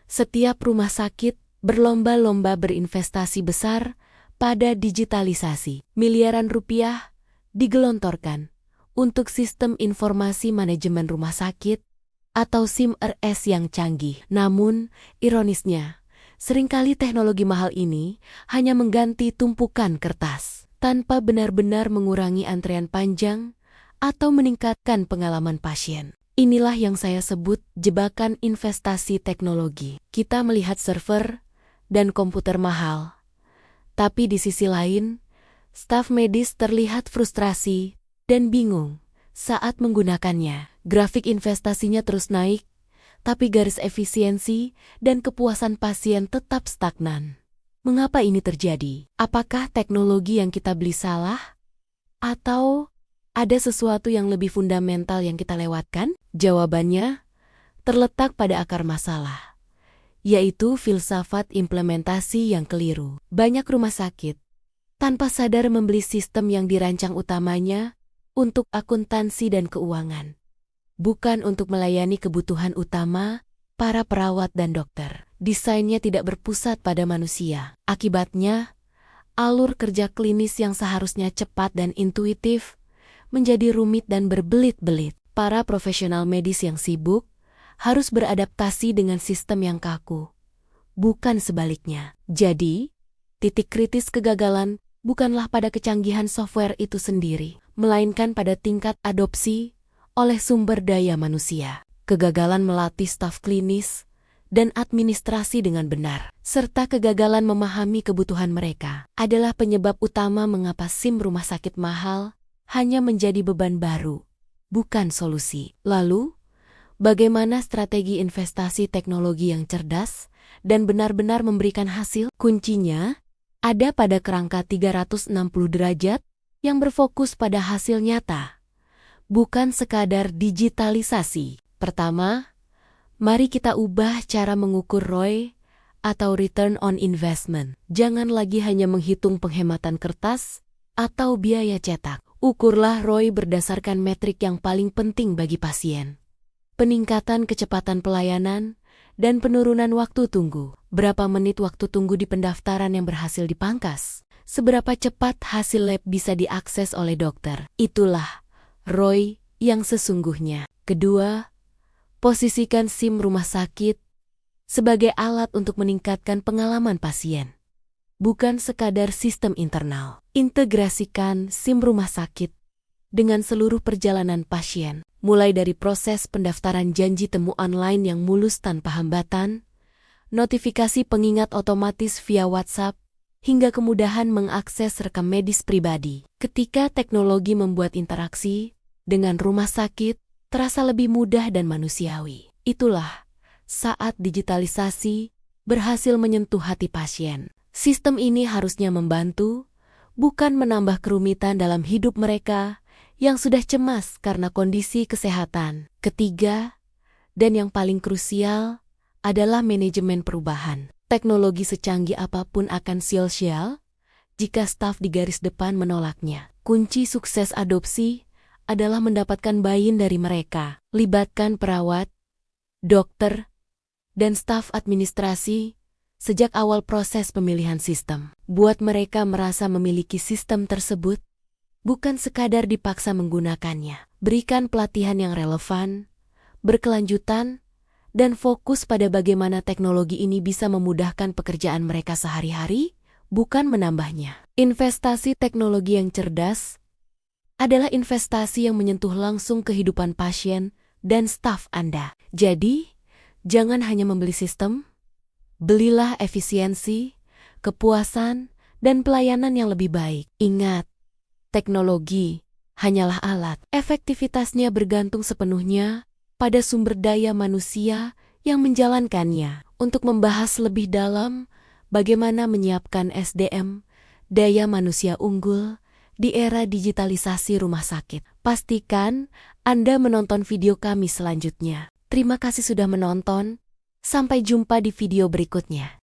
Setiap rumah sakit berlomba-lomba berinvestasi besar pada digitalisasi. Miliaran rupiah digelontorkan untuk sistem informasi manajemen rumah sakit atau SIM-RS yang canggih. Namun, ironisnya, seringkali teknologi mahal ini hanya mengganti tumpukan kertas tanpa benar-benar mengurangi antrean panjang atau meningkatkan pengalaman pasien. Inilah yang saya sebut jebakan investasi teknologi. Kita melihat server dan komputer mahal, tapi di sisi lain, staf medis terlihat frustrasi dan bingung saat menggunakannya. Grafik investasinya terus naik, tapi garis efisiensi dan kepuasan pasien tetap stagnan. Mengapa ini terjadi? Apakah teknologi yang kita beli salah? Atau ada sesuatu yang lebih fundamental yang kita lewatkan? Jawabannya terletak pada akar masalah, yaitu filsafat implementasi yang keliru. Banyak rumah sakit tanpa sadar membeli sistem yang dirancang utamanya untuk akuntansi dan keuangan, bukan untuk melayani kebutuhan utama para perawat dan dokter. Desainnya tidak berpusat pada manusia. Akibatnya, alur kerja klinis yang seharusnya cepat dan intuitif menjadi rumit dan berbelit-belit. Para profesional medis yang sibuk harus beradaptasi dengan sistem yang kaku, bukan sebaliknya. Jadi, titik kritis kegagalan bukanlah pada kecanggihan software itu sendiri, melainkan pada tingkat adopsi oleh sumber daya manusia. Kegagalan melatih staf klinis dan administrasi dengan benar, serta kegagalan memahami kebutuhan mereka adalah penyebab utama mengapa SIM rumah sakit mahal hanya menjadi beban baru, bukan solusi. Lalu, bagaimana strategi investasi teknologi yang cerdas dan benar-benar memberikan hasil? Kuncinya ada pada kerangka 360 derajat yang berfokus pada hasil nyata, bukan sekadar digitalisasi. Pertama, mari kita ubah cara mengukur ROI atau Return on Investment. Jangan lagi hanya menghitung penghematan kertas atau biaya cetak. Ukurlah ROI berdasarkan metrik yang paling penting bagi pasien. Peningkatan kecepatan pelayanan dan penurunan waktu tunggu. Berapa menit waktu tunggu di pendaftaran yang berhasil dipangkas? Seberapa cepat hasil lab bisa diakses oleh dokter? Itulah ROI yang sesungguhnya. Kedua, posisikan SIM rumah sakit sebagai alat untuk meningkatkan pengalaman pasien, bukan sekadar sistem internal. Integrasikan SIM rumah sakit dengan seluruh perjalanan pasien, mulai dari proses pendaftaran janji temu online yang mulus tanpa hambatan, notifikasi pengingat otomatis via WhatsApp, hingga kemudahan mengakses rekam medis pribadi. Ketika teknologi membuat interaksi dengan rumah sakit terasa lebih mudah dan manusiawi, itulah saat digitalisasi berhasil menyentuh hati pasien. Sistem ini harusnya membantu, bukan menambah kerumitan dalam hidup mereka yang sudah cemas karena kondisi kesehatan. Ketiga, dan yang paling krusial, adalah manajemen perubahan. Teknologi secanggih apapun akan sia-sia jika staf di garis depan menolaknya. Kunci sukses adopsi adalah mendapatkan buy-in dari mereka. Libatkan perawat, dokter, dan staf administrasi sejak awal proses pemilihan sistem. Buat mereka merasa memiliki sistem tersebut, bukan sekadar dipaksa menggunakannya. Berikan pelatihan yang relevan, berkelanjutan, dan fokus pada bagaimana teknologi ini bisa memudahkan pekerjaan mereka sehari-hari, bukan menambahnya. Investasi teknologi yang cerdas adalah investasi yang menyentuh langsung kehidupan pasien dan staf Anda. Jadi, jangan hanya membeli sistem, belilah efisiensi, kepuasan, dan pelayanan yang lebih baik. Ingat, teknologi hanyalah alat. Efektivitasnya bergantung sepenuhnya pada sumber daya manusia yang menjalankannya. Untuk membahas lebih dalam bagaimana menyiapkan SDM, daya manusia unggul, di era digitalisasi rumah sakit, pastikan Anda menonton video kami selanjutnya. Terima kasih sudah menonton. Sampai jumpa di video berikutnya.